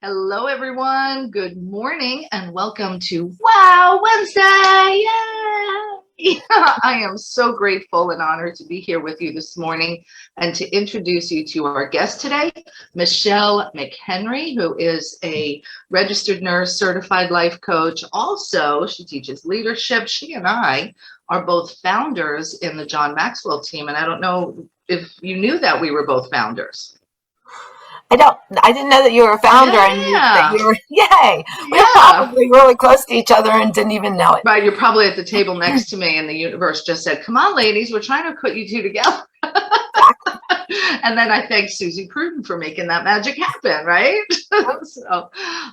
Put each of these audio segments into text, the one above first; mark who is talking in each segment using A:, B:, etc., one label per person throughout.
A: Hello, everyone. Good morning and welcome to Wow Wednesday. Yay! I am so grateful and honored to be here with you this morning and to introduce you to our guest today, Michele McHenry, who is a registered nurse, certified life coach. Also, she teaches leadership. She and I are both founders in the John Maxwell team. And I don't know if you knew that we were both founders.
B: I didn't know that you were a founder and that
A: Yeah.
B: you were, yay. We were
A: Yeah.
B: probably really close to each other and didn't even know it.
A: Right, you're probably at the table next to me, and the universe just said, "Come on, ladies, we're trying to put you two together." And then I thank Susie Pruden for making that magic happen, right? So,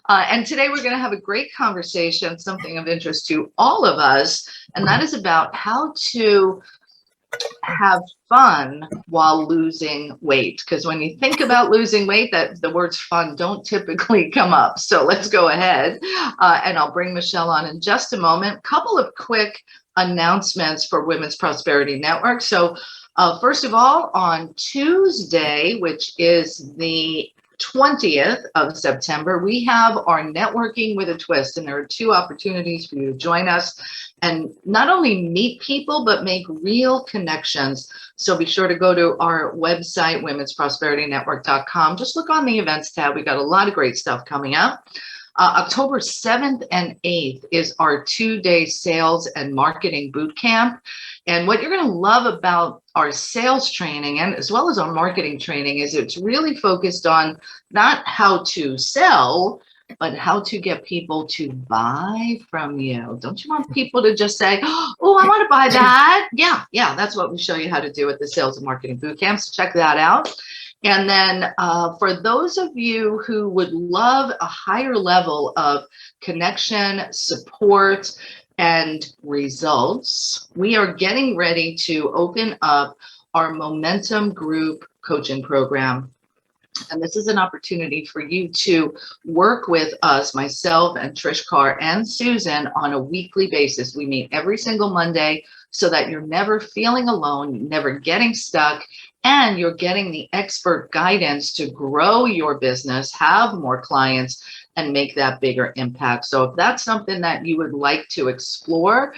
A: and today we're going to have a great conversation, something of interest to all of us, and that is about how to have fun while losing weight. Because when you think about losing weight, that the words fun don't typically come up. So let's go ahead, and I'll bring Michele on in just a moment. Couple of quick announcements for Women's Prosperity Network. So first of all, on Tuesday, which is the 20th of September, we have our Networking with a Twist, and there are two opportunities for you to join us and not only meet people, but make real connections. So be sure to go to our website, womensprosperityNetwork.com. Just look on the events tab. We got a lot of great stuff coming up. October 7th and 8th is our 2-day sales and marketing boot camp. And what you're going to love about our sales training and as well as our marketing training is it's really focused on not how to sell, but how to get people to buy from you. Don't you want people to just say, "Oh, I want to buy that"? Yeah, that's what we show you how to do at the sales and marketing boot camps. Check that out. And then for those of you who would love a higher level of connection, support, and results, we are getting ready to open up our Momentum Group coaching program. And this is an opportunity for you to work with us, myself and Trish Carr and Susan, on a weekly basis. We meet every single Monday so that you're never feeling alone, you're never getting stuck, and you're getting the expert guidance to grow your business, have more clients, and make that bigger impact. So if that's something that you would like to explore,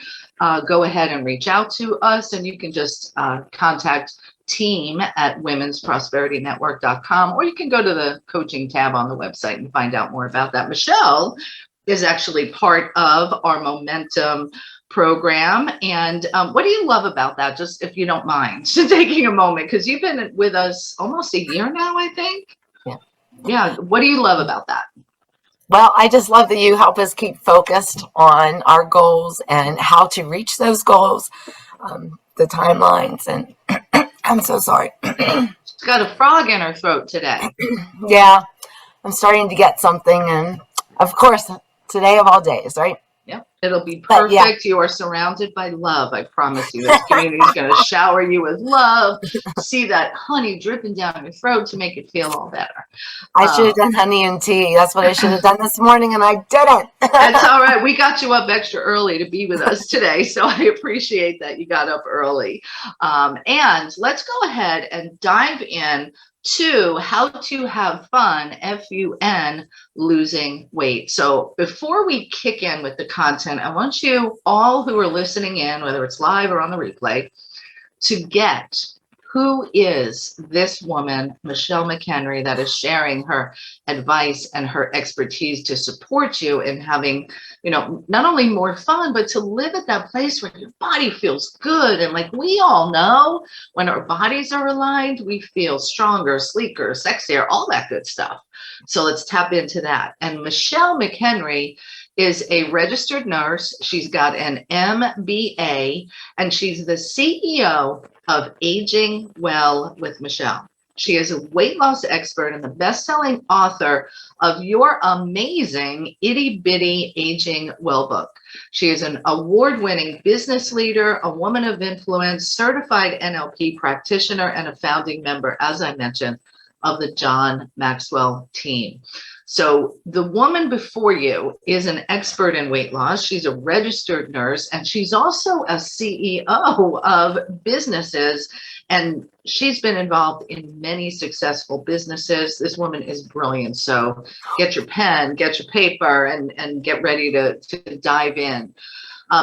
A: go ahead and reach out to us, and you can just contact team at womensprosperityNetwork.com, or you can go to the coaching tab on the website and find out more about that. Michele is actually part of our Momentum program. And what do you love about that? Just if you don't mind taking a moment, because you've been with us almost a year now, I think. Yeah. What do you love about that?
B: Well, I just love that you help us keep focused on our goals and how to reach those goals, the timelines, and I'm so sorry.
A: She's got a frog in her throat today.
B: Yeah, I'm starting to get something, and of course, today of all days, right?
A: Yep, it'll be perfect. Yeah. You are surrounded by love. I promise you. This community is going to shower you with love. See that honey dripping down your throat to make it feel all better.
B: I should have done honey and tea. That's what I should have done this morning, and I didn't.
A: That's all right. We got you up extra early to be with us today, so I appreciate that you got up early. And let's go ahead and dive in to how to have fun, F.U.N, losing weight. So before we kick in with the content, I want you all who are listening in, whether it's live or on the replay, to get who is this woman, Michele McHenry, that is sharing her advice and her expertise to support you in having, not only more fun, but to live at that place where your body feels good. And like we all know, when our bodies are aligned, we feel stronger, sleeker, sexier, all that good stuff. So let's tap into that. And Michele McHenry is a registered nurse. She's got an MBA, and she's the CEO of Aging Well with Michele. She is a weight loss expert and the best-selling author of your amazing Itty Bitty Aging Well book. She is an award-winning business leader, a woman of influence, certified NLP practitioner, and a founding member, as I mentioned, of the John Maxwell team. So the woman before you is an expert in weight loss. She's a registered nurse, and she's also a CEO of businesses. And she's been involved in many successful businesses. This woman is brilliant. So get your pen, get your paper, and get ready to dive in.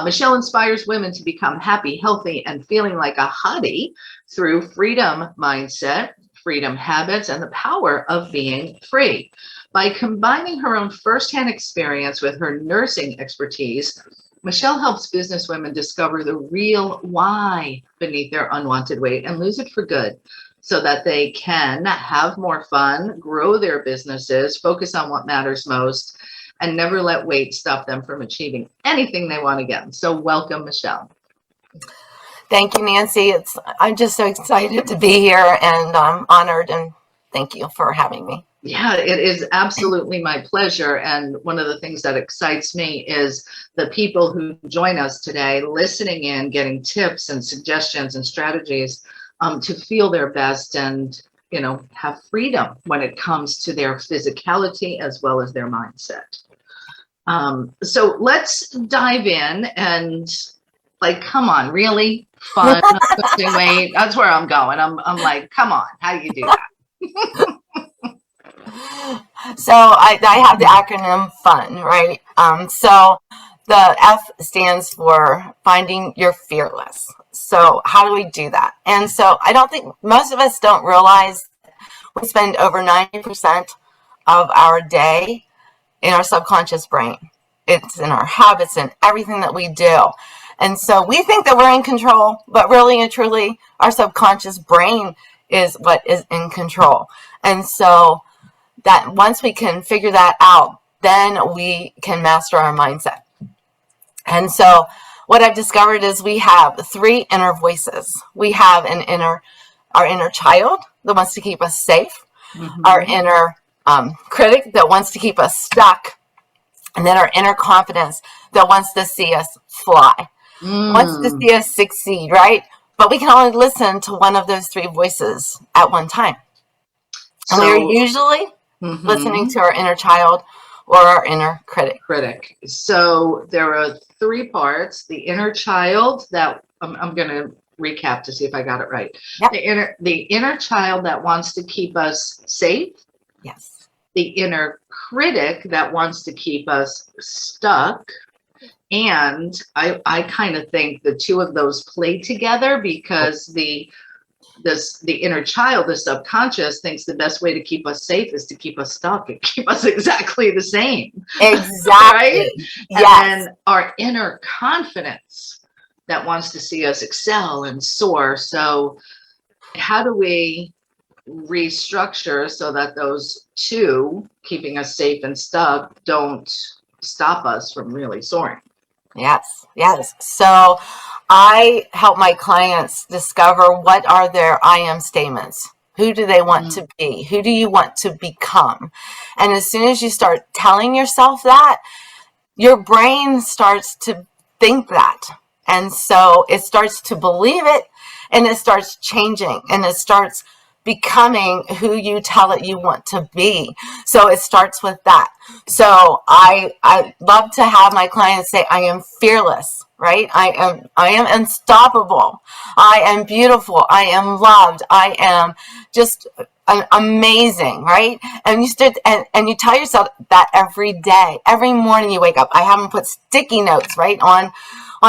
A: Michele inspires women to become happy, healthy, and feeling like a hottie through freedom mindset, freedom habits, and the power of being free. By combining her own firsthand experience with her nursing expertise, Michele helps businesswomen discover the real why beneath their unwanted weight and lose it for good so that they can have more fun, grow their businesses, focus on what matters most, and never let weight stop them from achieving anything they want to get. So welcome, Michele.
B: Thank you, Nancy. I'm just so excited to be here, and I'm honored, and thank you for having me.
A: Yeah, it is absolutely my pleasure. And one of the things that excites me is the people who join us today, listening in, getting tips and suggestions and strategies to feel their best and, have freedom when it comes to their physicality as well as their mindset. So let's dive in and come on, really fun lifting weight. That's where I'm going. I'm like, come on, how do you do that?
B: So I have the acronym FUN, right? So the F stands for finding your fearless. So how do we do that? And so I don't think most of us don't realize we spend over 90% of our day in our subconscious brain. It's in our habits and everything that we do. And so we think that we're in control, but really and truly our subconscious brain is what is in control. And so that once we can figure that out, then we can master our mindset. And so what I've discovered is we have 3 inner voices. We have our inner child that wants to keep us safe, our inner critic that wants to keep us stuck, and then our inner confidence that wants to see us fly, wants to see us succeed, right? But we can only listen to one of those 3 voices at one time. And we are usually listening to our inner child or our inner critic.
A: So there are 3 parts: the inner child that I'm going to recap to see if I got it right. Yep. The inner child that wants to keep us safe.
B: Yes.
A: The inner critic that wants to keep us stuck. And I kind of think the 2 of those play together because the inner child, the subconscious, thinks the best way to keep us safe is to keep us stuck and keep us exactly the same.
B: Exactly.
A: Right?
B: Yes.
A: And then our inner confidence that wants to see us excel and soar. So how do we restructure so that those 2, keeping us safe and stuck, don't stop us from really soaring?
B: Yes. So I help my clients discover what are their I am statements. Who do they want to be? Who do you want to become? And as soon as you start telling yourself that, your brain starts to think that. And so it starts to believe it, and it starts changing, and it starts becoming who you tell it you want to be. So it starts with that. So I love to have my clients say, I am fearless, right? I am unstoppable. I am beautiful. I am loved. I am just amazing, right? And you tell yourself that every day, every morning you wake up. I have them put sticky notes right on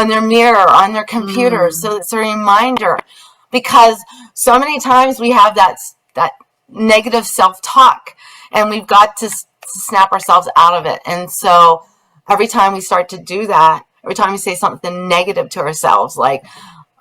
B: their mirror, on their computer, so it's a reminder. Because so many times we have that negative self-talk, and we've got to snap ourselves out of it. And so every time we start to do that, every time we say something negative to ourselves, like,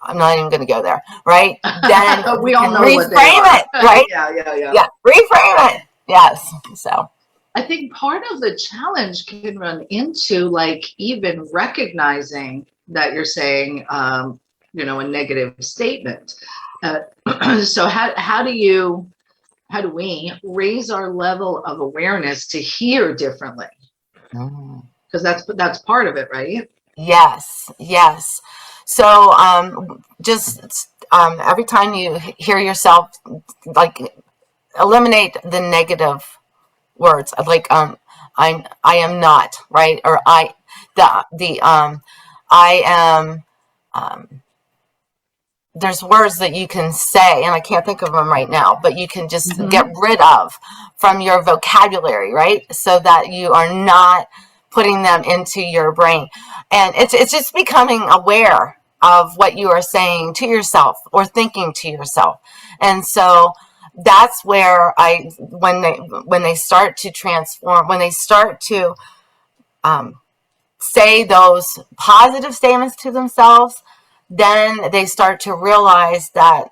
B: I'm not even going to go there, right? Then
A: we all know
B: reframe
A: what they are.
B: it, right? Yeah, reframe it. Yes. So
A: I think part of the challenge can run into even recognizing that you're saying, a negative statement. So how do we raise our level of awareness to hear differently? Because that's part of it, right?
B: Yes. So just every time you hear yourself, eliminate the negative words like I am not, right, or I am there's words that you can say, and I can't think of them right now, but you can just get rid of from your vocabulary, right? So that you are not putting them into your brain. And it's just becoming aware of what you are saying to yourself or thinking to yourself. And so that's where when they start to transform, when they start to say those positive statements to themselves, then they start to realize that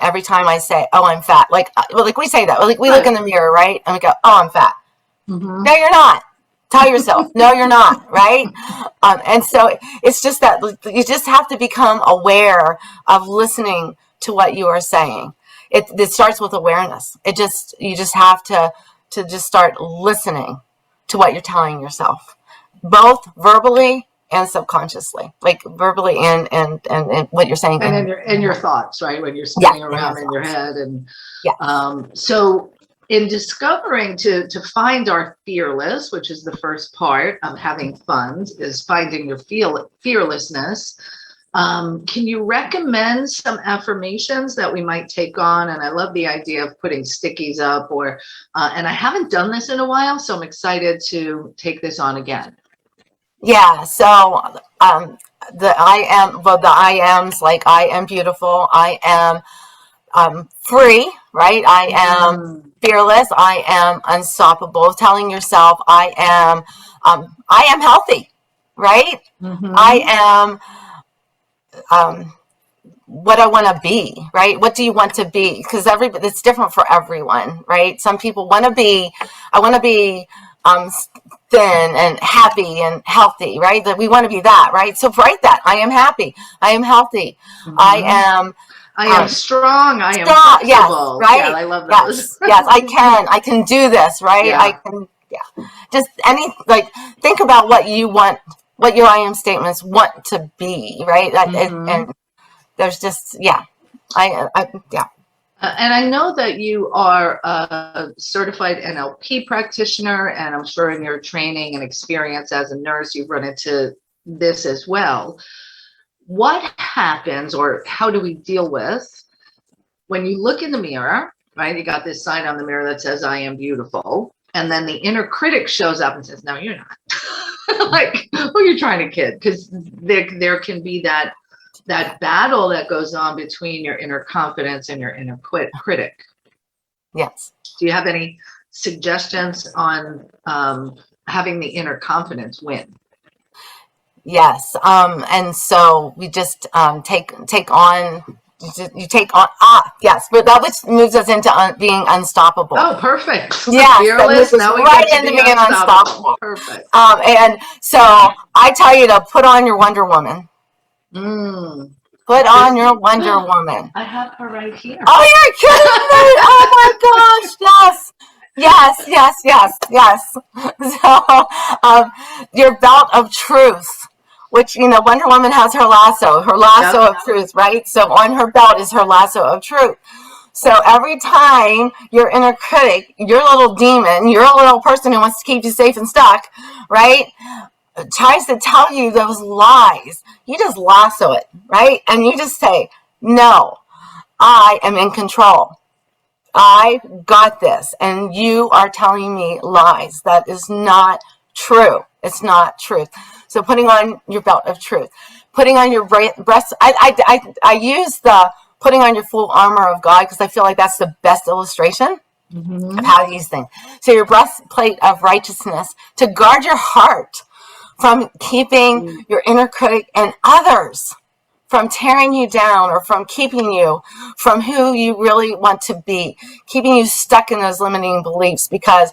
B: every time I say, "Oh, I'm fat," like we say that, like we look in the mirror, right, and we go, "Oh, I'm fat." No, you're not. Tell yourself, no, you're not, right? And so it's just that you just have to become aware of listening to what you are saying. It starts with awareness. You just have to just start listening to what you're telling yourself, both verbally and subconsciously, like verbally and what you're saying,
A: and in your thoughts, right, when you're spinning around in your head. And so in discovering to find our fearless, which is the first part of having fun, is finding your fearlessness. Can you recommend some affirmations that we might take on? And I love the idea of putting stickies up, or and I haven't done this in a while, so I'm excited to take this on again.
B: Yeah, so the I ams, like I am beautiful, I am free, right? I am fearless, I am unstoppable. Telling yourself I am healthy, right? I am what I want to be, right? What do you want to be? Because it's different for everyone, right? Some people want to be, I want to be thin and happy and healthy, right? That we want to be that, right? So write that. I am happy. I am healthy. I am
A: strong. I am flexible.
B: Yes, right?
A: Yeah, I love those.
B: Yes, I can do this, right? I can, just think about what you want, what your I am statements want to be, right? And there's just, and
A: I know that you are a certified NLP practitioner, and I'm sure in your training and experience as a nurse, you've run into this as well. What happens, or how do we deal with, when you look in the mirror, right? You got this sign on the mirror that says, "I am beautiful." And then the inner critic shows up and says, "No, you're not." Like, who are you trying to kid? Because there can be that battle that goes on between your inner confidence and your inner critic.
B: Yes.
A: Do you have any suggestions on having the inner confidence win?
B: Yes. And so we just take on. You take on yes, but that which moves us into being unstoppable.
A: Oh, perfect.
B: Yeah,
A: fearless.
B: Now we right into being unstoppable.
A: Perfect.
B: And so I tell you to put on your Wonder Woman. Put on your Wonder Woman.
A: I have her right here.
B: Oh, you're kidding me! Oh my gosh! Yes. So, your belt of truth, which, Wonder Woman has her lasso of truth, right? So on her belt is her lasso of truth. So every time your inner critic, your little demon, your little person who wants to keep you safe and stuck, right, tries to tell you those lies, you just lasso it, right? And you just say, "No, I am in control. I got this, and you are telling me lies. That is not true. It's not truth." So putting on your belt of truth, putting on your breast. I use the putting on your full armor of God because I feel like that's the best illustration of how to use things. So your breastplate of righteousness to guard your heart from keeping your inner critic and others from tearing you down, or from keeping you from who you really want to be, keeping you stuck in those limiting beliefs, because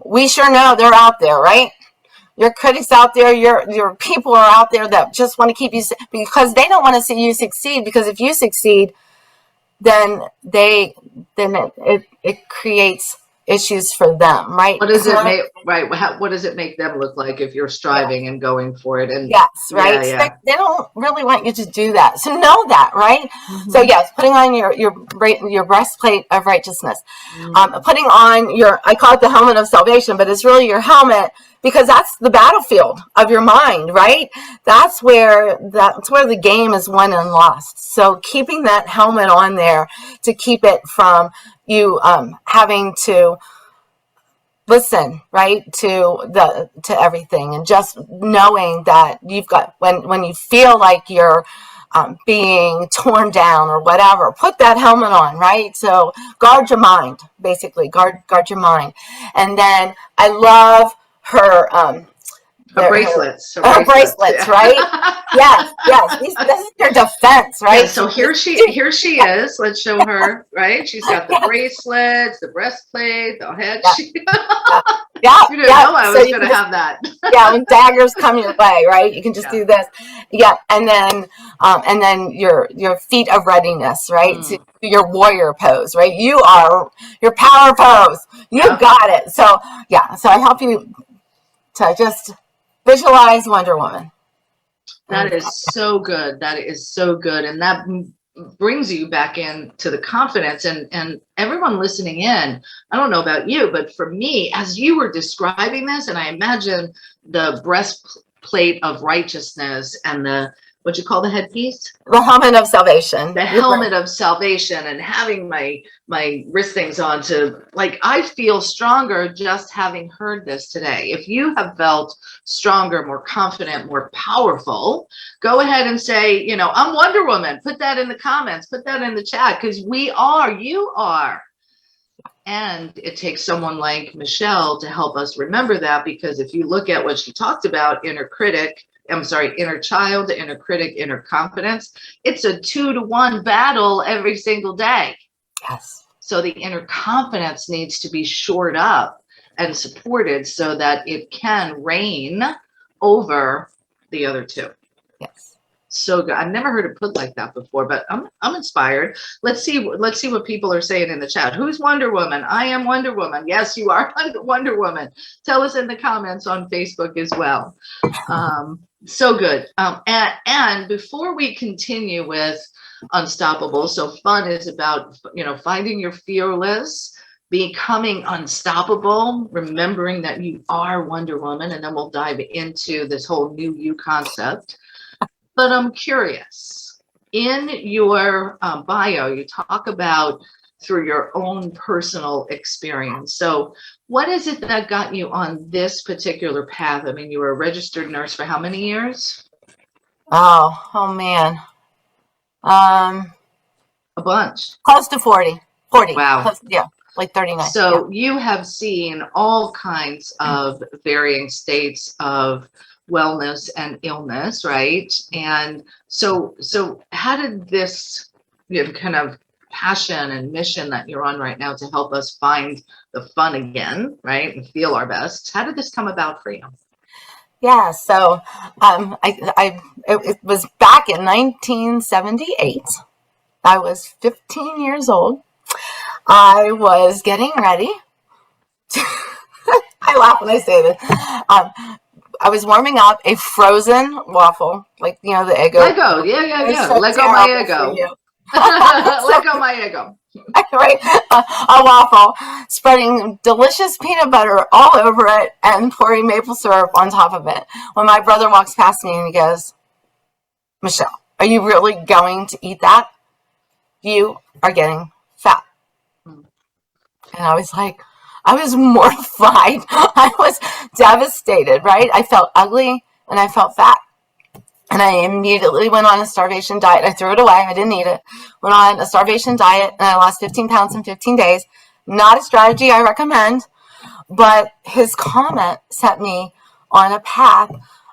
B: we sure know they're out there, right? Your critics out there, your people are out there that just want to keep you, because they don't want to see you succeed, because if you succeed, then it creates issues for them, right?
A: What does it make, right? What does it make them look like if you're striving and going for it? And
B: yes, right.
A: yeah,
B: So they don't really want you to do that. So know that, right? So yes, putting on your breastplate of righteousness, putting on I call it the helmet of salvation, but it's really your helmet, because that's the battlefield of your mind, right? That's where the game is won and lost. So keeping that helmet on there to keep it from you having to listen, right, to everything, and just knowing that you've got, when you feel like you're being torn down or whatever, put that helmet on, right? So guard your mind, basically guard your mind. And then I love her
A: bracelets,
B: bracelets, right? Yes, this is your defense, right?
A: Yeah, so here she is. Let's show her, right? She's got the bracelets, the breastplate, the head.
B: Yeah,
A: you didn't know I was going to have that.
B: Yeah, when daggers come your way, right? You can just do this. Yeah, and then your feet of readiness, right? So your warrior pose, right? Your power pose. You got it. So so I help you to just visualize Wonder Woman.
A: That is so good. That is so good. And that brings you back into the confidence, and everyone listening in. I don't know about you, but for me, as you were describing this, and I imagine the breastplate of righteousness and what you call the headpiece?
B: The helmet of salvation.
A: The helmet of salvation, and having my wrist things on I feel stronger just having heard this today. If you have felt stronger, more confident, more powerful, go ahead and say, I'm Wonder Woman. Put that in the comments, put that in the chat, because you are. And it takes someone like Michele to help us remember that, because if you look at what she talked about, inner child, inner critic, inner confidence, it's a 2-to-1 battle every single day.
B: Yes.
A: So the inner confidence needs to be shored up and supported so that it can reign over the other two.
B: Yes.
A: So good. I've never heard it put like that before, but I'm inspired. Let's see what people are saying in the chat. Who's Wonder Woman? I am Wonder Woman. Yes, you are Wonder Woman. Tell us in the comments on Facebook as well. So good. And before we continue with Unstoppable, so F.U.N is about finding your fearless, becoming unstoppable, remembering that you are Wonder Woman, and then we'll dive into this whole new you concept. But I'm curious, in your bio, you talk about through your own personal experience. So what is it that got you on this particular path? I mean, you were a registered nurse for how many years?
B: Oh man.
A: A bunch.
B: Close to 40.
A: Wow.
B: Close, like 39.
A: So you have seen all kinds of varying states of wellness and illness, right? And so how did this kind of passion and mission that you're on right now to help us find the fun again, right, and feel our best, how did this come about for you?
B: Yeah, so it was back in 1978. I was 15 years old. I was getting ready. I laugh when I say this. I was warming up a frozen waffle, like the Eggo.
A: Lego, yeah. Lego my Eggo. Lego my Eggo.
B: Right, a waffle, spreading delicious peanut butter all over it and pouring maple syrup on top of it. When my brother walks past me and he goes, "Michele, are you really going to eat that? You are getting fat." And I was mortified. I was devastated, right? I felt ugly and I felt fat. And I immediately went on a starvation diet. I threw it away. I didn't eat it. Went on a starvation diet and I lost 15 pounds in 15 days. Not a strategy I recommend, but his comment set me on a path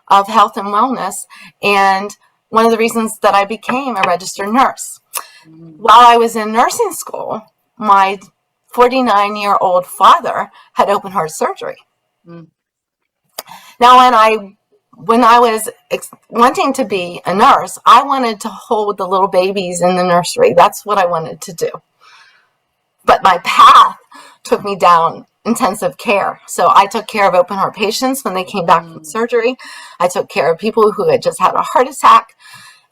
B: of health and wellness. And one of the reasons that I became a registered nurse. While I was in nursing school, my 49-year-old father had open heart surgery. Now, when I was wanting to be a nurse, I wanted to hold the little babies in the nursery. That's what I wanted to do. But my path took me down intensive care. So I took care of open heart patients when they came back from surgery. I took care of people who had just had a heart attack.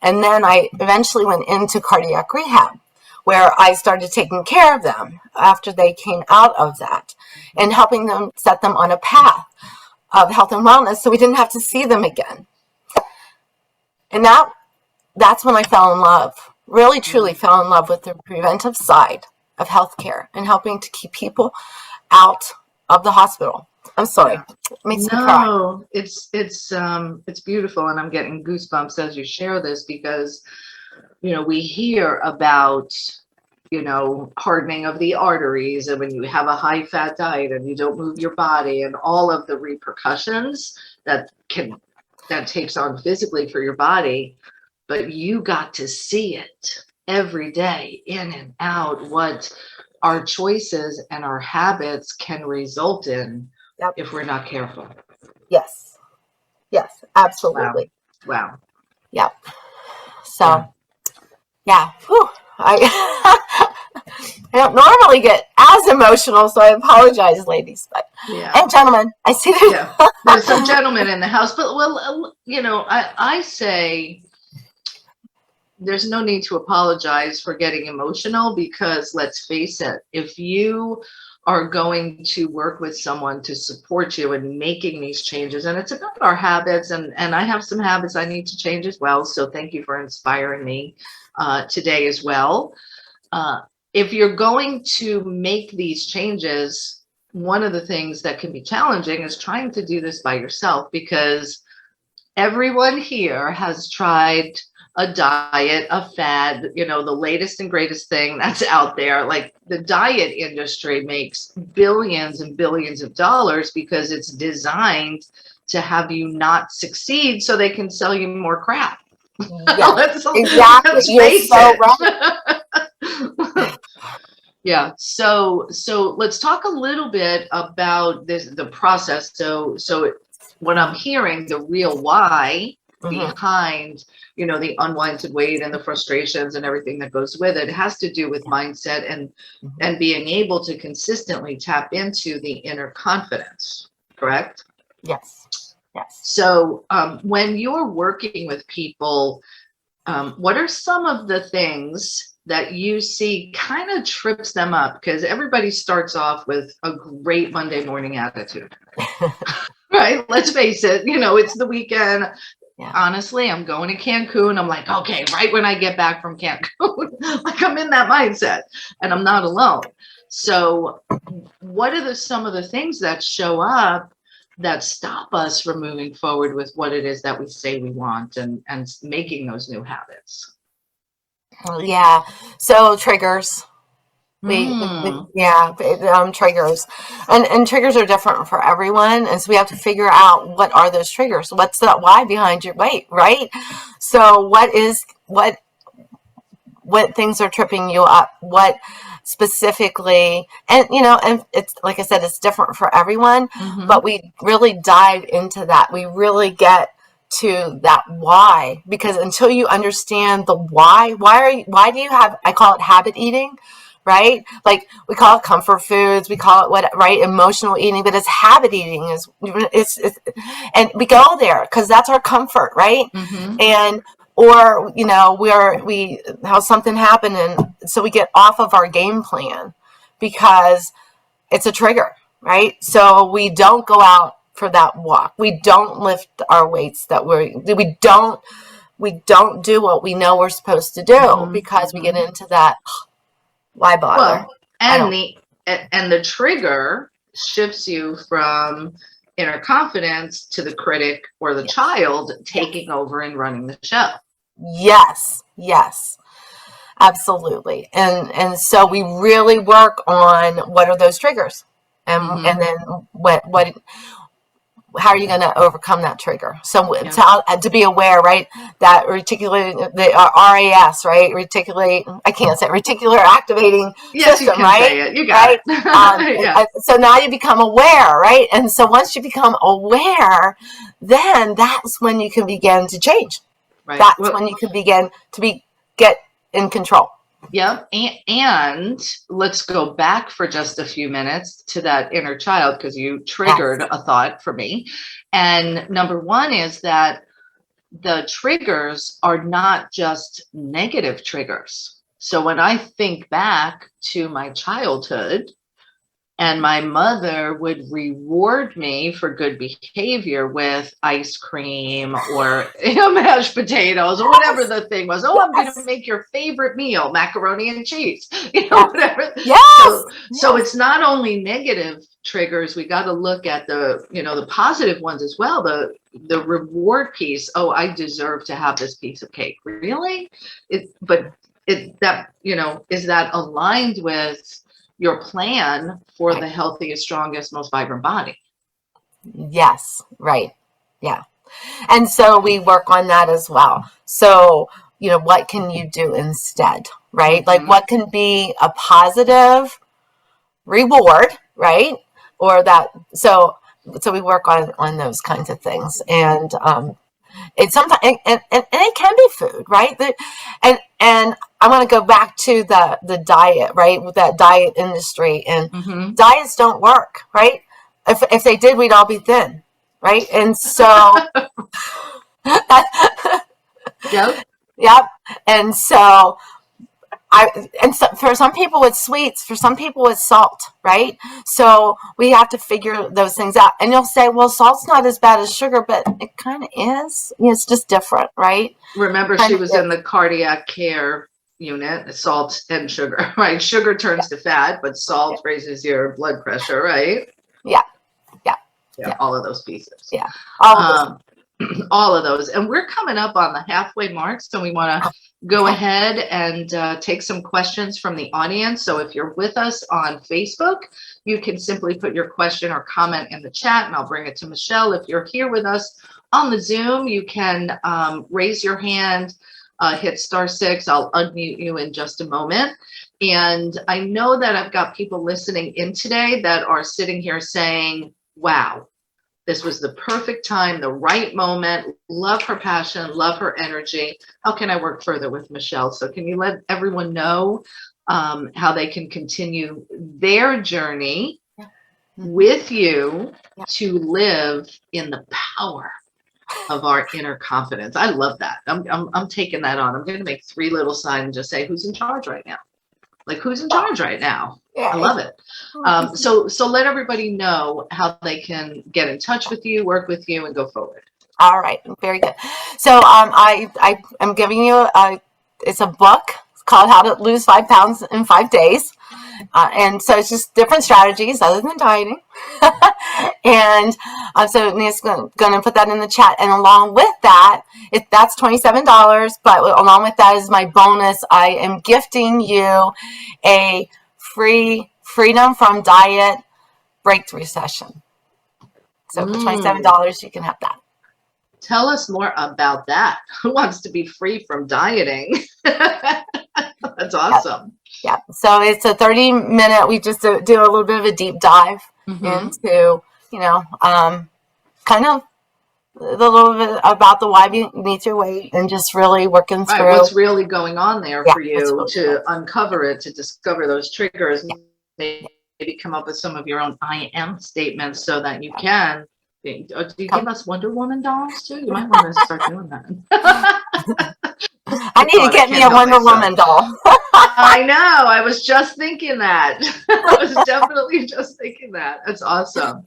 B: And then I eventually went into cardiac rehab, where I started taking care of them after they came out of that and helping them set them on a path of health and wellness so we didn't have to see them again. And that's when I fell in love, really truly fell in love with the preventive side of healthcare and helping to keep people out of the hospital. I'm sorry. It makes me cry.
A: No, it's beautiful, and I'm getting goosebumps as you share this because, we hear about, hardening of the arteries, and when you have a high fat diet and you don't move your body, and all of the repercussions that takes on physically for your body. But you got to see it every day, in and out, what our choices and our habits can result in if we're not careful.
B: Yes, absolutely.
A: Wow.
B: Yep. So, Whew. I don't normally get as emotional, so I apologize, ladies, and gentlemen. I see that.
A: There's some gentlemen in the house, but I say there's no need to apologize for getting emotional, because let's face it, if you are going to work with someone to support you in making these changes, and it's about our habits, and I have some habits I need to change as well. So thank you for inspiring me today as well. If you're going to make these changes, one of the things that can be challenging is trying to do this by yourself, because everyone here has tried a diet, a fad, the latest and greatest thing that's out there. Like, the diet industry makes billions and billions of dollars because it's designed to have you not succeed so they can sell you more crap.
B: Yes, exactly. You're so right.
A: Yeah. So let's talk a little bit about the process. So what I'm hearing, the real why behind, the unwanted weight and the frustrations and everything that goes with it, has to do with mindset and being able to consistently tap into the inner confidence. Correct?
B: Yes.
A: So when you're working with people, what are some of the things that you see kind of trips them up? Because everybody starts off with a great Monday morning attitude. Right? Let's face it, it's the weekend. Yeah. Honestly, I'm going to Cancun. I'm like, okay, right when I get back from Cancun, like, I'm in that mindset, and I'm not alone. So what are some of the things that show up that stop us from moving forward with what it is that we say we want and making those new habits?
B: Yeah. So triggers. Triggers, and triggers are different for everyone, and so we have to figure out what are those triggers. What's that why behind your weight, right? So what things are tripping you up? What specifically? And and it's like I said, it's different for everyone. But we really dive into that. We really get to that why, because until you understand the why do you have? I call it habit eating. Right? Like, we call it comfort foods, we call it emotional eating, but it's habit eating. It's and we go there because that's our comfort, right? And or we have something happen, and so we get off of our game plan because it's a trigger, right? So we don't go out for that walk. We don't lift our weights we don't do what we know we're supposed to do because we get into that. Why bother?
A: Well, and the trigger shifts you from inner confidence to the critic or the child taking over and running the show.
B: Yes, absolutely. And so we really work on what are those triggers, and then what how are you going to overcome that trigger? So to be aware, right, that RAS, right, reticular activating system,
A: you
B: right?
A: Say it. You got
B: it. So now you become aware, right? And so once you become aware, then that's when you can begin to change. Right. That's when you can begin to get in control.
A: Yep. And let's go back for just a few minutes to that inner child, because you
B: Yes.
A: triggered a thought for me. And number one is that the triggers are not just negative triggers. So when I think back to my childhood, and my mother would reward me for good behavior with ice cream or mashed potatoes or whatever the thing was. Oh, I'm going to make your favorite meal, macaroni and cheese, whatever.
B: Yes.
A: So it's not only negative triggers. We got to look at the positive ones as well. The reward piece. Oh, I deserve to have this piece of cake. Really? Is that aligned with your plan for the healthiest, strongest, most vibrant body?
B: Yes. Right. Yeah. And so we work on that as well. So, what can you do instead? Right? Like, what can be a positive reward, right? Or that, so we work on those kinds of things. And it's sometimes, and it can be food, right? And I want to go back to the diet, right? With that diet industry, and diets don't work, right? If they did, we'd all be thin, right? And so
A: Yep.
B: yep. And so so for some people it's sweets, for some people it's salt, right? So we have to figure those things out. And you'll say, well, salt's not as bad as sugar, but it kind of is. It's just different, right?
A: Remember, she was in the cardiac care unit, salt and sugar, right? Sugar turns to fat, but salt raises your blood pressure, right?
B: Yeah.
A: Yeah. All of those pieces.
B: Yeah. All of
A: all of those. And we're coming up on the halfway mark, so we want to go ahead and take some questions from the audience. So if you're with us on Facebook, you can simply put your question or comment in the chat, and I'll bring it to Michele. If you're here with us on the Zoom, you can raise your hand, hit *6. I'll unmute you in just a moment. And I know that I've got people listening in today that are sitting here saying, wow, this was the perfect time, the right moment. Love her passion, love her energy. How can I work further with Michele? So can you let everyone know how they can continue their journey with you to live in the power of our inner confidence? I love that. I'm taking that on. I'm going to make 3 little signs and just say, who's in charge right now? Like, who's in charge right now? I love it. So let everybody know how they can get in touch with you, work with you, and go forward.
B: All right, very good. So I am giving you it's a book. It's called How to Lose 5 Pounds in 5 Days. And so it's just different strategies other than dieting. And so Nia's going to put that in the chat. And along with that, that's $27. But along with that is my bonus. I am gifting you a free Freedom from Diet breakthrough session. So for $27, you can have that.
A: Tell us more about that. Who wants to be free from dieting? That's awesome.
B: Yeah. So it's a 30-minute, we just do a little bit of a deep dive into, kind of a little bit about the why beneath your weight, and just really working through
A: what's really going on there for you to uncover it, to discover those triggers, maybe come up with some of your own I am statements so that you can. Do you give us Wonder Woman dolls too? You might want to start doing that.
B: I need to get me a Wonder Woman doll.
A: I know. I was just thinking that. I was definitely just thinking that. That's awesome.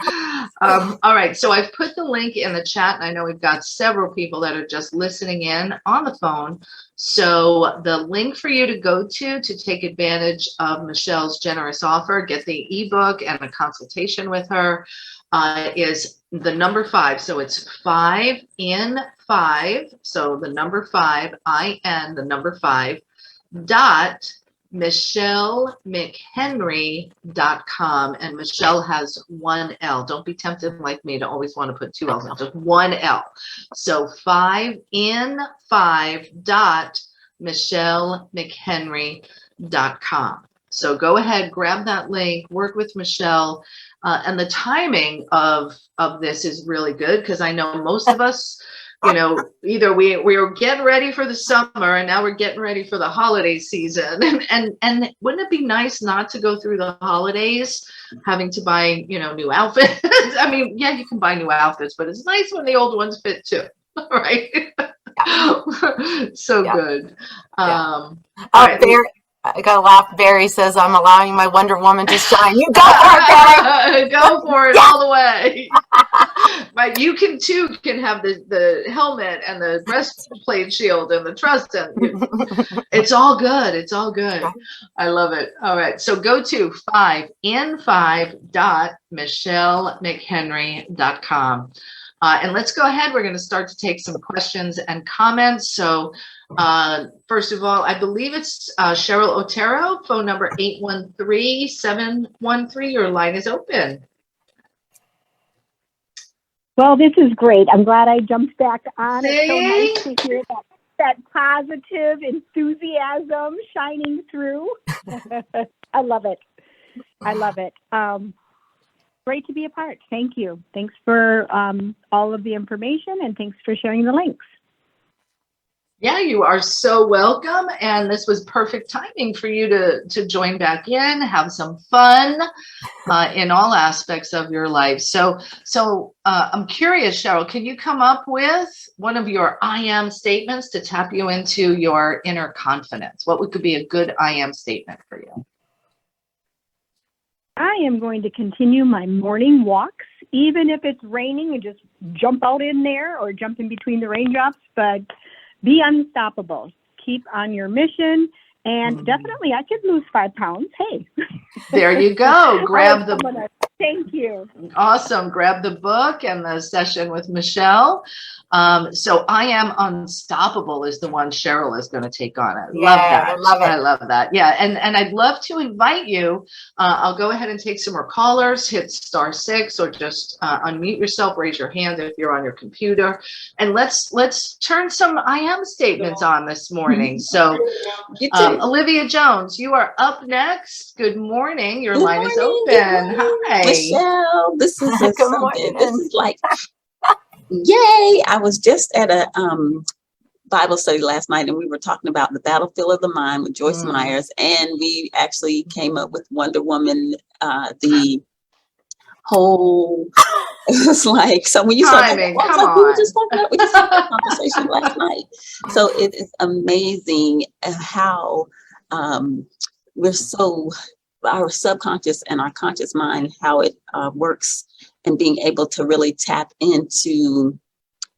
A: All right. So I've put the link in the chat, and I know we've got several people that are just listening in on the phone. So the link for you to go to take advantage of Michele's generous offer, get the ebook and a consultation with her, is the number 5. So it's 5 in 5. So the number 5, IN, the number 5, dot MicheleMcHenry.com. And Michele has 1 L. Don't be tempted like me to always want to put 2 L's in, just 1 L. So 5 in 5 dot MicheleMcHenry.com. So go ahead, grab that link, work with Michele. And the timing of this is really good, because I know most of us either we were getting ready for the summer and now we're getting ready for the holiday season. And wouldn't it be nice not to go through the holidays having to buy, new outfits? I mean, yeah, you can buy new outfits, but it's nice when the old ones fit too. Right? So good. All right.
B: Barry, I gotta laugh. Barry says, I'm allowing my Wonder Woman to shine. You go for it, Barry.
A: Go for it all the way. Right. You can have the helmet and the breastplate shield and the trust. And it's all good. It's all good. I love it. All right. So go to 5in5.michellemchenry.com. And let's go ahead. We're going to start to take some questions and comments. So first of all, I believe it's Cheryl Otero, phone number 813-713. Your line is open.
C: Well, this is great. I'm glad I jumped back on.
A: See?
C: It's so nice to hear that positive enthusiasm shining through. I love it. I love it. Great to be a part. Thank you. Thanks for all of the information, and thanks for sharing the links.
A: Yeah, you are so welcome. And this was perfect timing for you to join back in, have some fun in all aspects of your life. So I'm curious, Cheryl, can you come up with one of your I am statements to tap you into your inner confidence? What could be a good I am statement for you?
C: I am going to continue my morning walks, even if it's raining, and just jump out in there or jump in between the raindrops, but be unstoppable. Keep on your mission, and definitely I could lose 5 pounds. Hey.
A: There you go. Grab the...
C: Thank you.
A: Awesome. Grab the book and the session with Michelle. So I am unstoppable is the one Cheryl is going to take on. I love that.
B: I love it.
A: I love that. Yeah. And I'd love to invite you. I'll go ahead and take some more callers, hit *6 or just unmute yourself, raise your hand if you're on your computer. And let's turn some I am statements on this morning. So Olivia Jones, you are up next. Good morning. Your line is open. Hi.
D: Michelle, this is something. This is like, yay! I was just at a Bible study last night, and we were talking about the battlefield of the mind with Joyce Myers, and we actually came up with Wonder Woman. The whole it was like, so when you saw that, we just had a conversation last night. So it is amazing how we're so. Our subconscious and our conscious mind, how it works, and being able to really tap into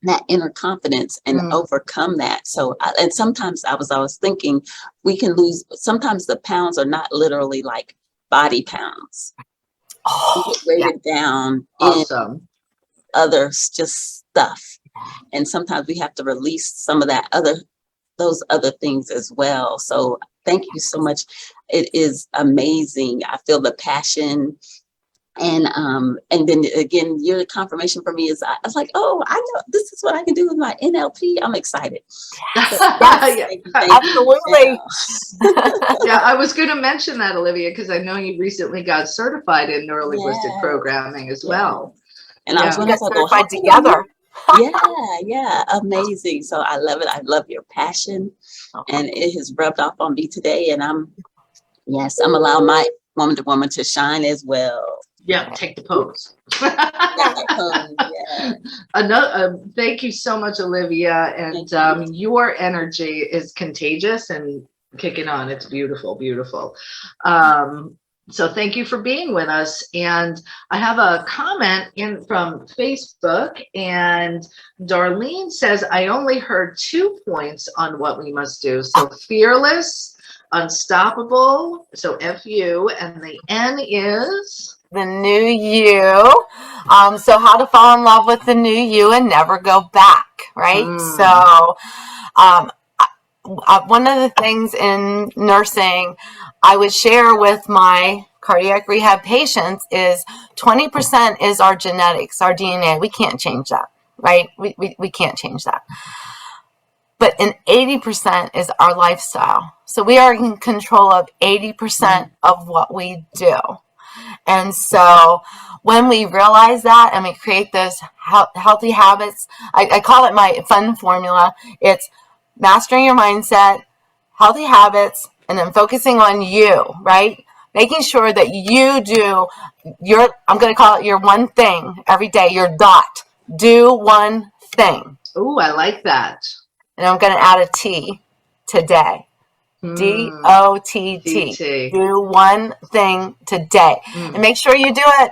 D: that inner confidence and overcome that. So, and sometimes I was thinking we can lose, sometimes the pounds are not literally like body pounds. We get weighted down in other just stuff. And sometimes we have to release some of those other things as well. So thank you so much. It is amazing. I feel the passion. And then again, your confirmation for me is I was like, oh, I know this is what I can do with my NLP. I'm excited.
B: Absolutely.
A: Yeah, I was going to mention that, Olivia, because I know you recently got certified in neuro-linguistic programming as well.
D: And I was going to
B: certified together.
D: Yeah, amazing. So I love it. I love your passion, and it has rubbed off on me today. And I'm allowing my Wonder Woman to shine as well.
A: Yeah, take the pose. Thank you so much, Olivia. And your energy is contagious and kicking on. It's beautiful, beautiful. So thank you for being with us. And I have a comment in from Facebook, and Darlene says, I only heard 2 points on what we must do. So fearless, unstoppable, so F.U., and the N is?
B: The new you. So how to fall in love with the new you and never go back, right? So one of the things in nursing I would share with my cardiac rehab patients is 20% is our genetics, our DNA. We can't change that, right? We can't change that. But 80% is our lifestyle. So we are in control of 80% of what we do. And so when we realize that and we create those healthy habits, I call it my FUN formula. It's mastering your mindset, healthy habits, and then focusing on you, right? Making sure that you do your, I'm going to call it your one thing every day, your dot. Do one thing.
A: Ooh, I like that.
B: And I'm going to add a T, today. DOTT. Do one thing today. And make sure you do it.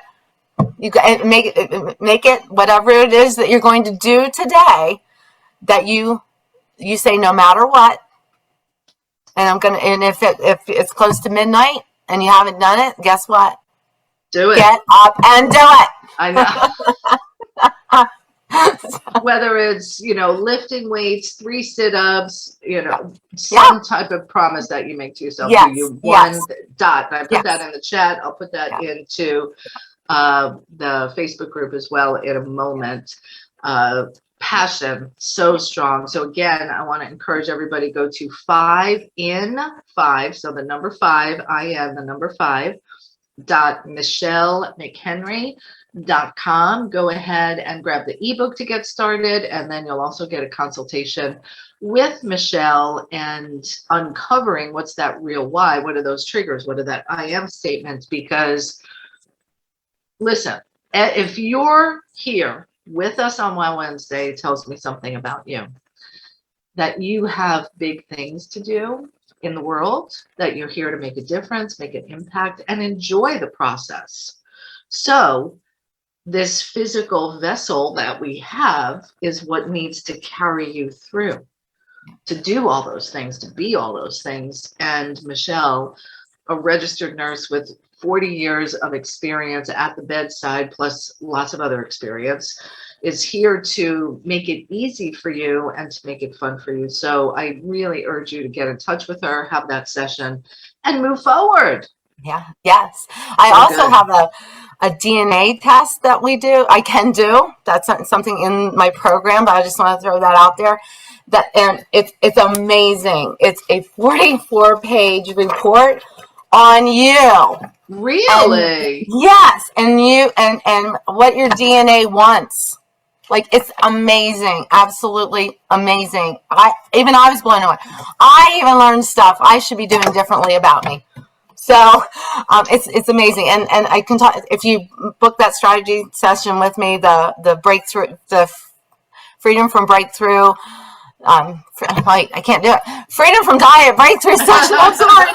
B: You make it whatever it is that you're going to do today, that you say no matter what. And if it's close to midnight and you haven't done it, guess what?
A: Do it.
B: Get up and do it.
A: I know. Whether it's, lifting weights, 3 sit-ups, some type of promise that you make to yourself.
B: Yes.
A: Do you one dot? And I put
B: Yes.
A: that in the chat. I'll put that into the Facebook group as well in a moment. Passion, so strong. So again, I want to encourage everybody, go to 5in5. So the number 5, I am the number 5, MichelleMcHenry.com. Go ahead and grab the ebook to get started, and then you'll also get a consultation with Michelle and uncovering what's that real why. What are those triggers? What are that I am statements? Because listen, if you're here with us on Wow Wednesday, it tells me something about you, that you have big things to do in the world, that you're here to make a difference, make an impact, and enjoy the process. So this physical vessel that we have is what needs to carry you through, to do all those things, to be all those things. And Michelle, a registered nurse with 40 years of experience at the bedside, plus lots of other experience, is here to make it easy for you and to make it fun for you. So I really urge you to get in touch with her, have that session, and move forward.
B: Yeah. Yes. I also have a DNA test that we do. I can do. That's not something in my program, but I just want to throw that out there. And it's amazing. It's a 44-page report on you.
A: Really?
B: And yes. And you and what your DNA wants. Like, it's amazing. Absolutely amazing. I was blown away. I even learned stuff I should be doing differently about me. So it's amazing. And I can talk, if you book that strategy session with me, the breakthrough, the freedom from breakthrough, I can't do it. Freedom from diet breakthrough session. I'm sorry.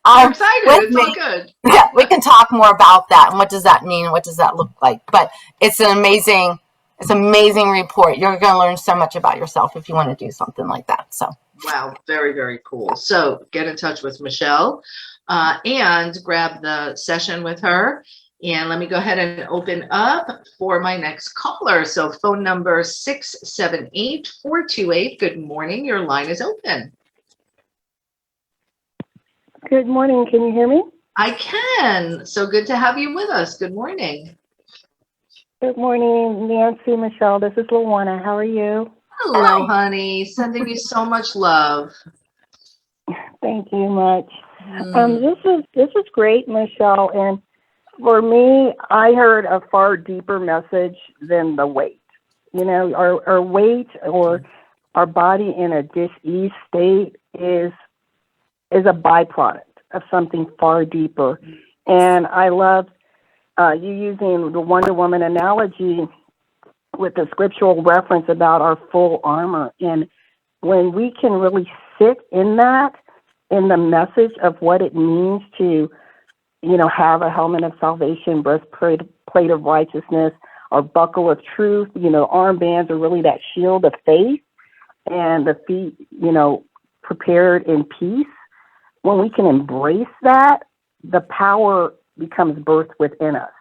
A: I'm excited. It's all good.
B: Yeah, we can talk more about that and what does that mean and what does that look like. But it's an amazing report. You're going to learn so much about yourself if you want to do something like that. So
A: wow, very, very cool. So get in touch with Michelle and grab the session with her. And let me go ahead and open up for my next caller. So phone number 678-428. Good morning. Your line is open.
C: Good morning. Can you hear me?
A: I can. So good to have you with us. Good morning.
C: Good morning, Nancy, Michelle. This is Luana. How are you?
A: Hello, honey. Sending you so much love.
C: Thank you much. This is great, Michelle. And for me, I heard a far deeper message than the weight. Our weight or our body in a dis-ease state is a byproduct of something far deeper. And I love you using the Wonder Woman analogy with the scriptural reference about our full armor. And when we can really sit in that, in the message of what it means to, have a helmet of salvation, breastplate of righteousness, or buckle of truth, armbands are really that shield of faith, and the feet, prepared in peace. When we can embrace that, the power becomes birthed within us.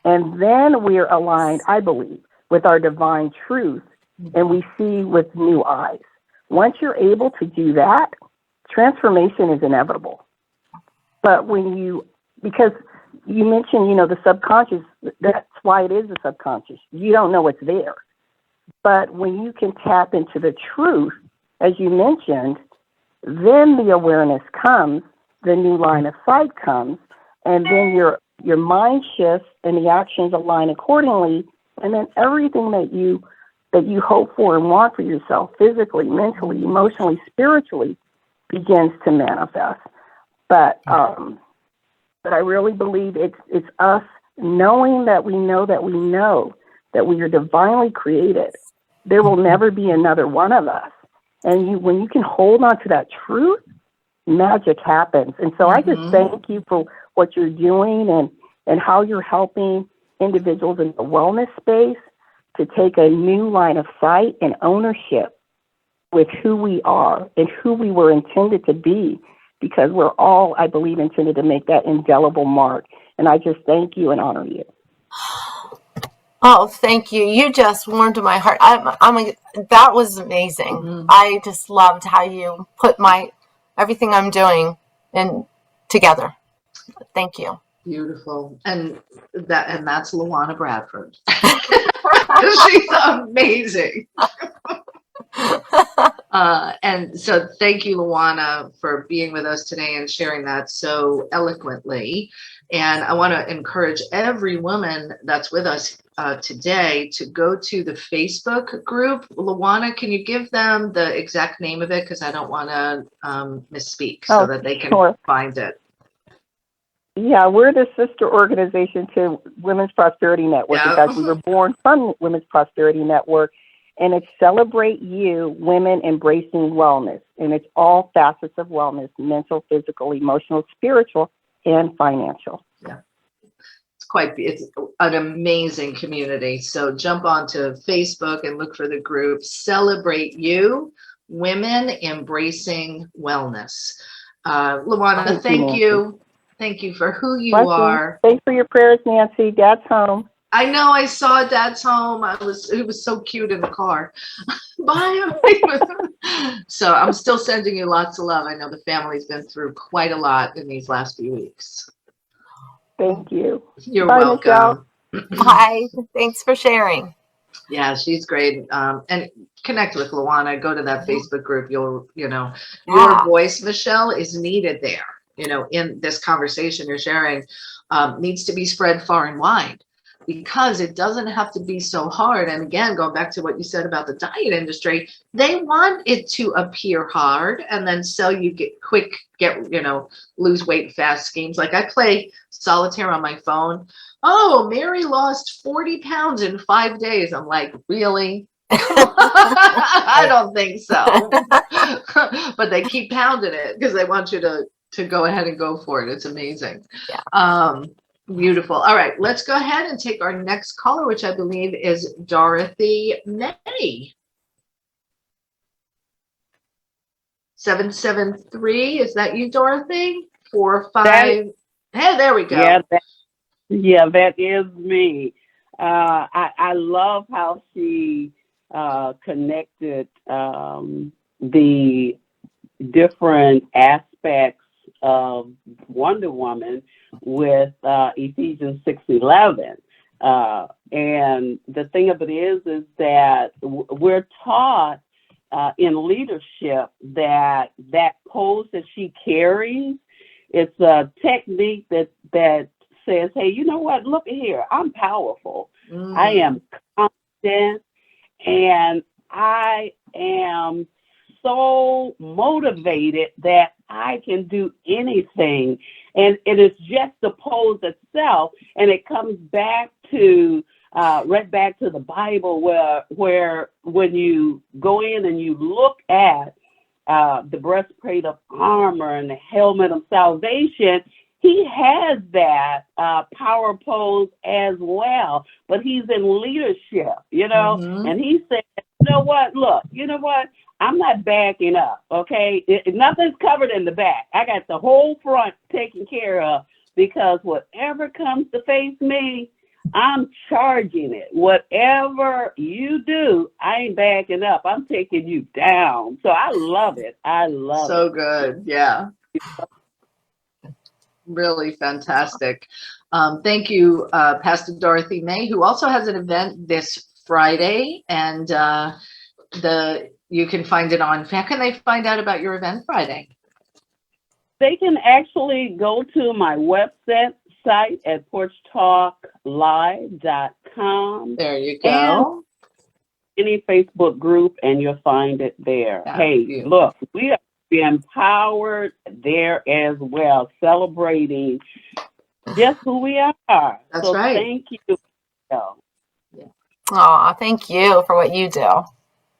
C: And then we are aligned, I believe, with our divine truth, and we see with new eyes. Once you're able to do that, transformation is inevitable. But because you mentioned, the subconscious, that's why it is the subconscious. You don't know what's there. But when you can tap into the truth, as you mentioned, then the awareness comes, the new line of sight comes,
E: and then your mind shifts and the actions align accordingly, and then everything that you hope for and want for yourself, physically, mentally, emotionally, spiritually, begins to manifest. But I really believe it's us knowing that we know that we know that we are divinely created. There will never be another one of us. And when you can hold on to that truth, magic happens. And so I just thank you for what you're doing and how you're helping individuals in the wellness space to take a new line of sight and ownership with who we are and who we were intended to be, because we're all, I believe, intended to make that indelible mark. And I just thank you and honor you.
B: Oh, thank you. You just warmed my heart. That was amazing. I just loved how you put everything I'm doing in together. Thank you.
A: Beautiful. And that's Luana Bradford. She's amazing. And so thank you, Luana, for being with us today and sharing that so eloquently. And I want to encourage every woman that's with us today to go to the Facebook group. Luana, can you give them the exact name of it? Because I don't want to misspeak, so that they can find it.
E: Yeah, we're the sister organization to Women's Prosperity Network. In fact, we were born from Women's Prosperity Network, and it's Celebrate You, Women Embracing Wellness. And it's all facets of wellness: mental, physical, emotional, spiritual, and financial.
A: Yeah. It's an amazing community. So jump onto Facebook and look for the group Celebrate You, Women Embracing Wellness. Luana, thank you. Thank you for who you are.
E: Thanks for your prayers, Nancy. Dad's home.
A: I know, I saw Dad's home. It was so cute in the car. Bye. So I'm still sending you lots of love. I know the family's been through quite a lot in these last few weeks.
E: Thank you.
A: You're welcome.
B: Hi. Thanks for sharing.
A: Yeah, she's great. And connect with Luana. Go to that Facebook group. Your voice, Michelle, is needed there. In this conversation you're sharing, needs to be spread far and wide, because it doesn't have to be so hard. And again, going back to what you said about the diet industry, they want it to appear hard and then sell you lose weight fast schemes. Like I play solitaire on my phone. Oh, Mary lost 40 pounds in 5 days. I'm like, really? I don't think so. But they keep pounding it because they want you to go ahead and go for it. It's amazing. Yeah. Beautiful. All right, let's go ahead and take our next caller, which I believe is Dorothy May. 773. Is that you, Dorothy? 45. Hey, there we go.
F: Yeah, that is me. I love how she connected the different aspects of Wonder Woman with Ephesians 6:11. And the thing of it is that we're taught in leadership that pose that she carries, it's a technique that says, hey, you know what? Look here. I'm powerful. I am confident, and I am so motivated that I can do anything. And it is just the pose itself. And it comes back to right back to the Bible, where when you go in and you look at the breastplate of armor and the helmet of salvation, he has that power pose as well, but he's in leadership, and he said, you know what, look, you know what, I'm not backing up, okay? Nothing's covered in the back. I got the whole front taken care of, because whatever comes to face me, I'm charging it. Whatever you do, I ain't backing up. I'm taking you down. So I love it. I love it.
A: So good. Yeah. Really fantastic. Thank you, Pastor Dorothy May, who also has an event this Friday, and you can find it on. How can they find out about your event Friday?
F: They can actually go to my website at porchtalklive.com.
A: There you
F: And
A: go.
F: any Facebook group, and you'll find it there.
A: Yeah,
F: Hey,
A: beautiful.
F: look, we are empowered there as well, celebrating just who we are.
A: That's
F: so
A: right.
F: Thank you.
B: Oh, thank you for what you do.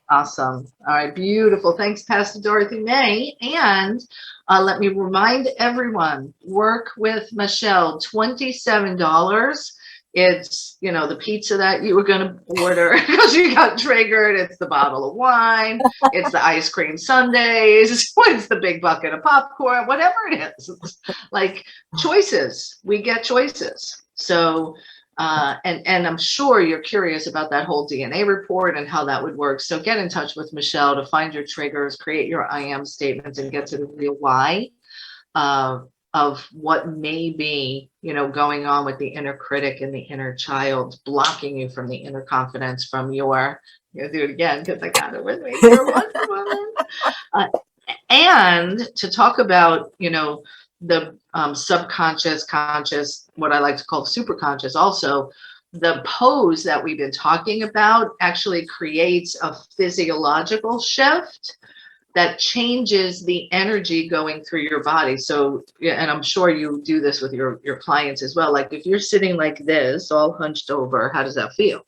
A: Awesome. All right, beautiful. Thanks, Pastor Dorothy May. And let me remind everyone, work with Michele, $27. It's, you know, the pizza that you were going to order because you got triggered. It's the bottle of wine. It's the ice cream sundaes. It's the big bucket of popcorn, whatever it is. It's like choices. We get choices. So, and I'm sure you're curious about that whole DNA report and how that would work. So get in touch with Michele to find your triggers, create your I am statements, and get to the real why of what may be, you know, going on with the inner critic and the inner child, blocking you from the inner confidence from your, I'm gonna do it again because I got it with me, your Wonder Woman. And to talk about, you know, the subconscious, conscious, what I like to call superconscious, also the pose that we've been talking about actually creates a physiological shift that changes the energy going through your body. So, yeah, and I'm sure you do this with your clients as well. Like if you're sitting like this, all hunched over, how does that feel?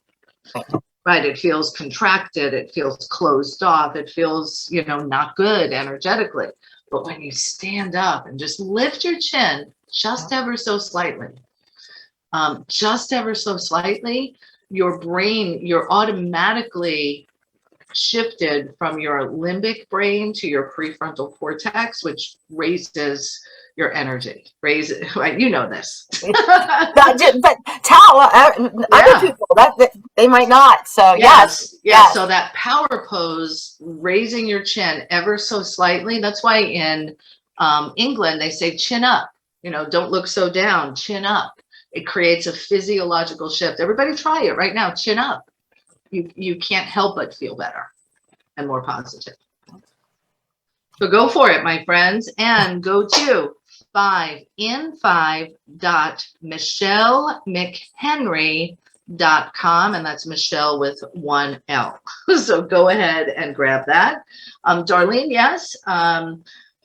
A: Right, it feels contracted, it feels closed off, it feels, you know, not good energetically. But when you stand up and just lift your chin just ever so slightly, your brain, you're automatically shifted from your limbic brain to your prefrontal cortex, which raises your energy. Right? You know this.
B: But tell other people that they might not. So yes.
A: So that power pose, raising your chin ever so slightly. That's why in England they say chin up. You know, don't look so down. Chin up. It creates a physiological shift. Everybody try it right now. Chin up. You can't help but feel better and more positive. So go for it, my friends, and go to 5in5.michelemchenry.com, and that's Michele with 1 L. So go ahead and grab that. Darlene, yes.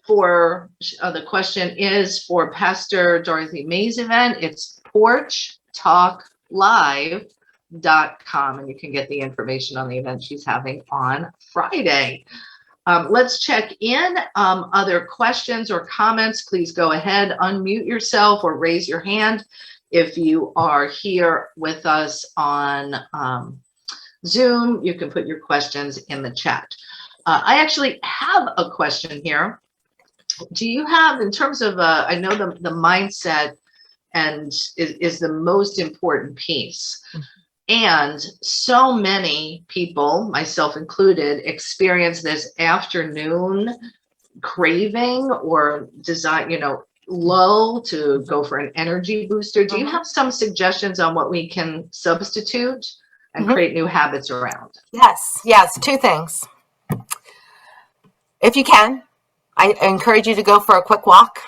A: For the question is for Pastor Dorothy May's event, it's porchtalklive.com, and you can get the information on the event she's having on Friday. Let's check in. Other questions or comments, please go ahead, unmute yourself or raise your hand if you are here with us on Zoom. You can put your questions in the chat. I actually have a question here. Do you have, in terms of, I know the mindset and is the most important piece. And so many people, myself included, experience this afternoon craving or desire, you know, lull to go for an energy booster. Do you have some suggestions on what we can substitute and create new habits around?
B: Yes, 2 things. If you can, I encourage you to go for a quick walk.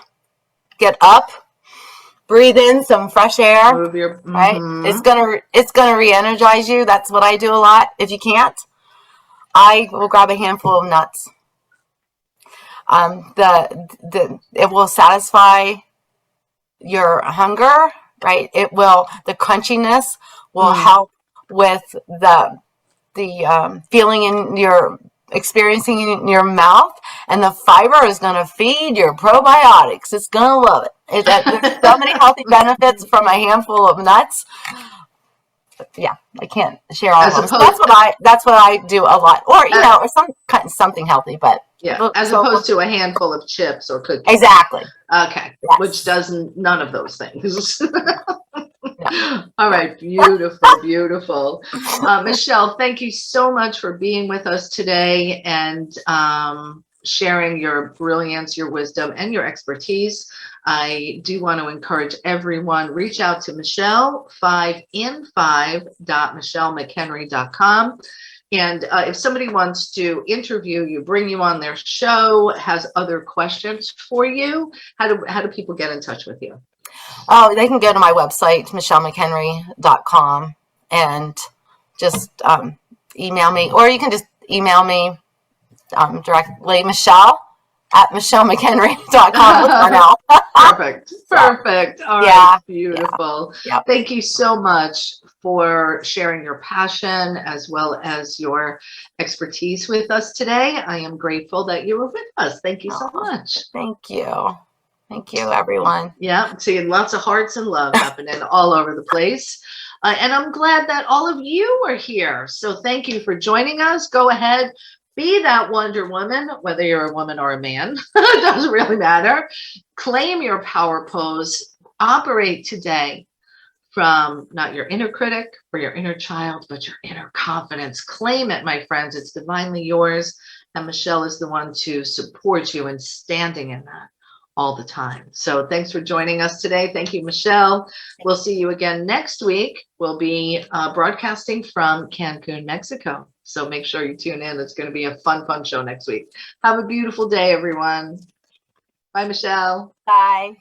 B: Get up. Breathe in some fresh air.
A: Move your,
B: right? It's gonna re-energize you. That's what I do a lot. If you can't, I will grab a handful of nuts. It will satisfy your hunger, right? The crunchiness will help with the feeling in your experiencing in your mouth, and the fiber is going to feed your probiotics. It's going to love it. There's so many healthy benefits from a handful of nuts. Yeah, I can't share all of them. So that's what I do a lot, or you know, or something healthy, but
A: as opposed to a handful of chips or cookies.
B: Exactly.
A: Okay, yes. Which does none of those things. All right, beautiful. Michele, thank you so much for being with us today and sharing your brilliance, your wisdom, and your expertise. I do want to encourage everyone, reach out to Michele, 5in5.michelemchenry.com. And if somebody wants to interview you, bring you on their show, has other questions for you, how do people get in touch with you?
B: Oh, they can go to my website, michelemchenry.com, and just email me, or you can just email me directly, Michele@michelemchenry.com.
A: Perfect. Perfect. All right. Beautiful.
B: Yeah.
A: Thank you so much for sharing your passion as well as your expertise with us today. I am grateful that you were with us. Thank you so much.
B: Thank you. Thank you, everyone.
A: Yeah. Seeing lots of hearts and love happening all over the place. And I'm glad that all of you are here. So thank you for joining us. Go ahead. Be that Wonder Woman, whether you're a woman or a man, it doesn't really matter. Claim your power pose. Operate today from not your inner critic or your inner child, but your inner confidence. Claim it, my friends. It's divinely yours. And Michele is the one to support you in standing in that all the time. So thanks for joining us today. Thank you, Michele. We'll see you again next week. We'll be broadcasting from Cancun, Mexico. So make sure you tune in. It's going to be a fun, fun show next week. Have a beautiful day, everyone. Bye, Michele.
B: Bye.